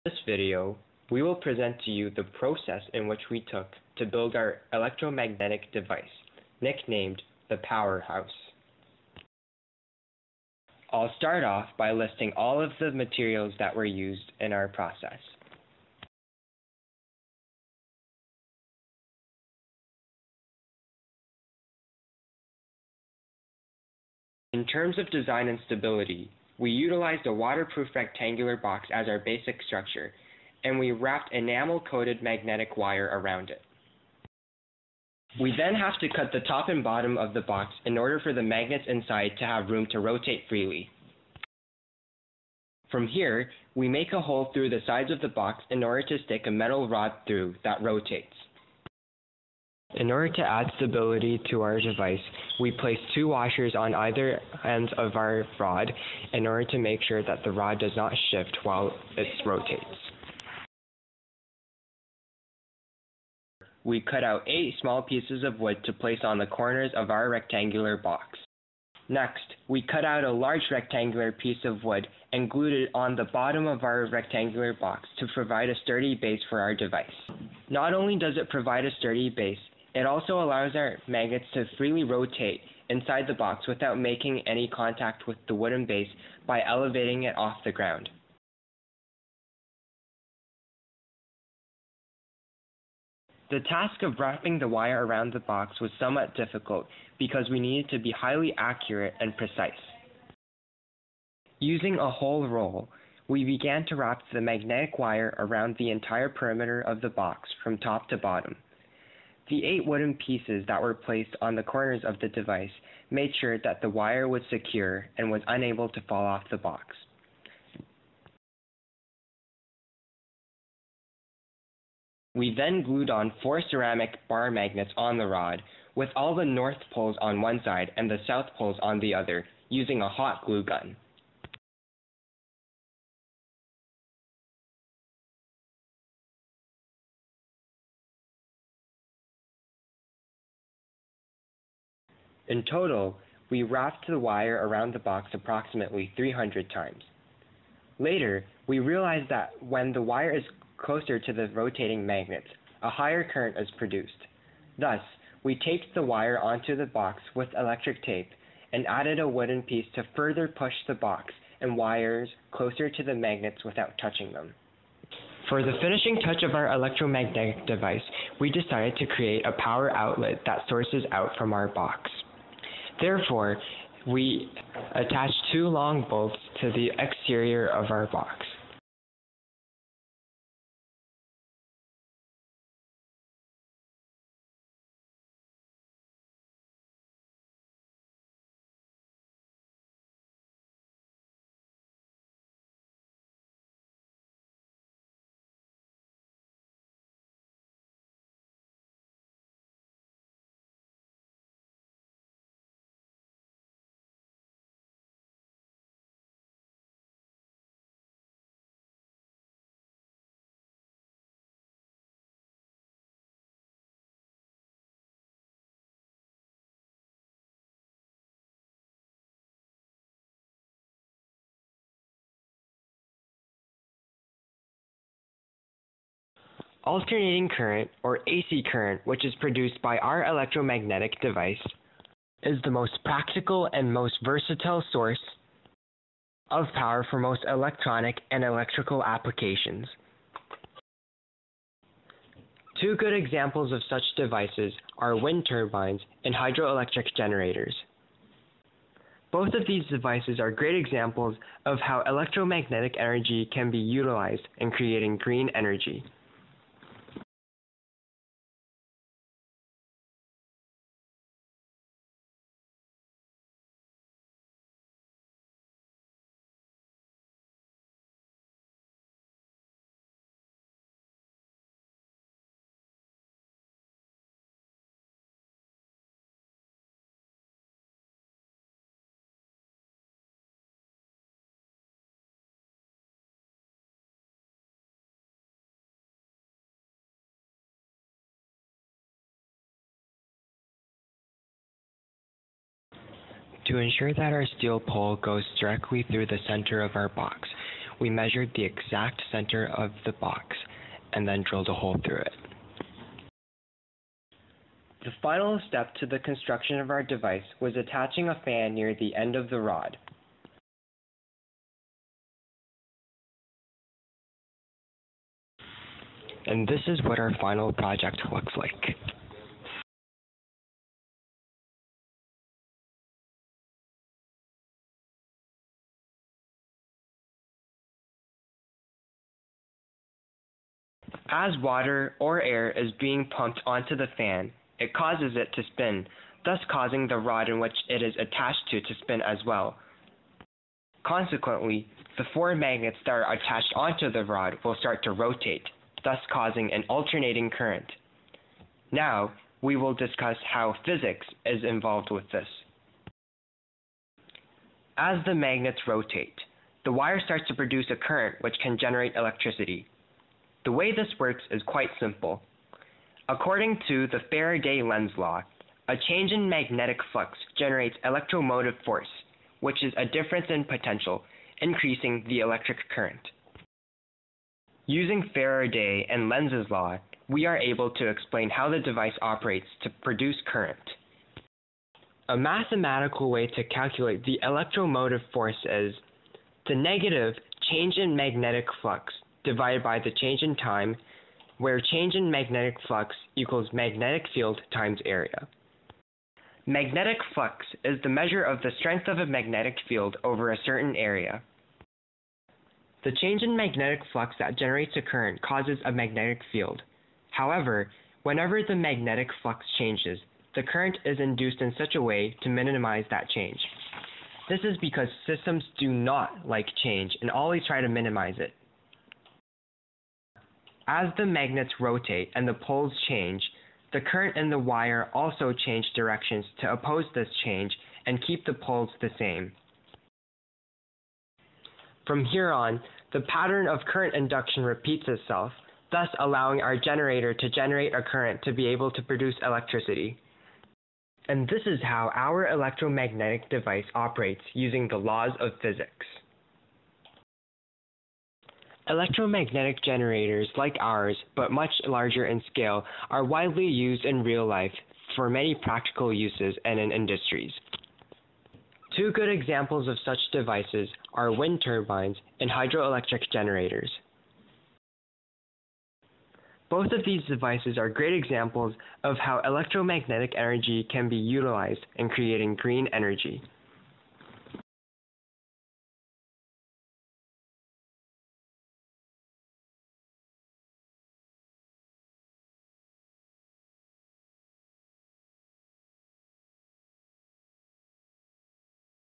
In this video, we will present to you the process in which we took to build our electromagnetic device, nicknamed the Powerhouse. I'll start off by listing all of the materials that were used in our process. In terms of design and stability, we utilized a waterproof rectangular box as our basic structure, and we wrapped enamel-coated magnetic wire around it. We then have to cut the top and bottom of the box in order for the magnets inside to have room to rotate freely. From here, we make a hole through the sides of the box in order to stick a metal rod through that rotates. In order to add stability to our device, we place two washers on either ends of our rod in order to make sure that the rod does not shift while it rotates. We cut out 8 small pieces of wood to place on the corners of our rectangular box. Next, we cut out a large rectangular piece of wood and glued it on the bottom of our rectangular box to provide a sturdy base for our device. Not only does it provide a sturdy base, it also allows our magnets to freely rotate inside the box without making any contact with the wooden base by elevating it off the ground. The task of wrapping the wire around the box was somewhat difficult because we needed to be highly accurate and precise. Using a whole roll, we began to wrap the magnetic wire around the entire perimeter of the box from top to bottom. The 8 wooden pieces that were placed on the corners of the device made sure that the wire was secure and was unable to fall off the box. We then glued on 4 ceramic bar magnets on the rod, with all the north poles on one side and the south poles on the other, using a hot glue gun. In total, we wrapped the wire around the box approximately 300 times. Later, we realized that when the wire is closer to the rotating magnets, a higher current is produced. Thus, we taped the wire onto the box with electric tape and added a wooden piece to further push the box and wires closer to the magnets without touching them. For the finishing touch of our electromagnetic device, we decided to create a power outlet that sources out from our box. Therefore, we attached 2 long bolts to the exterior of our box. Alternating current, or AC current, which is produced by our electromagnetic device, is the most practical and most versatile source of power for most electronic and electrical applications. 2 good examples of such devices are wind turbines and hydroelectric generators. Both of these devices are great examples of how electromagnetic energy can be utilized in creating green energy. To ensure that our steel pole goes directly through the center of our box, we measured the exact center of the box and then drilled a hole through it. The final step to the construction of our device was attaching a fan near the end of the rod. And this is what our final project looks like. As water or air is being pumped onto the fan, it causes it to spin, thus causing the rod in which it is attached to spin as well. Consequently, the four magnets that are attached onto the rod will start to rotate, thus causing an alternating current. Now, we will discuss how physics is involved with this. As the magnets rotate, the wire starts to produce a current which can generate electricity. The way this works is quite simple. According to the Faraday-Lenz law, a change in magnetic flux generates electromotive force, which is a difference in potential, increasing the electric current. Using Faraday and Lenz's law, we are able to explain how the device operates to produce current. A mathematical way to calculate the electromotive force is the negative change in magnetic flux divided by the change in time, where change in magnetic flux equals magnetic field times area. Magnetic flux is the measure of the strength of a magnetic field over a certain area. The change in magnetic flux that generates a current causes a magnetic field. However, whenever the magnetic flux changes, the current is induced in such a way to minimize that change. This is because systems do not like change and always try to minimize it. As the magnets rotate and the poles change, the current in the wire also change directions to oppose this change and keep the poles the same. From here on, the pattern of current induction repeats itself, thus allowing our generator to generate a current to be able to produce electricity. And this is how our electromagnetic device operates using the laws of physics. Electromagnetic generators like ours, but much larger in scale, are widely used in real life for many practical uses and in industries. Two good examples of such devices are wind turbines and hydroelectric generators. Both of these devices are great examples of how electromagnetic energy can be utilized in creating green energy.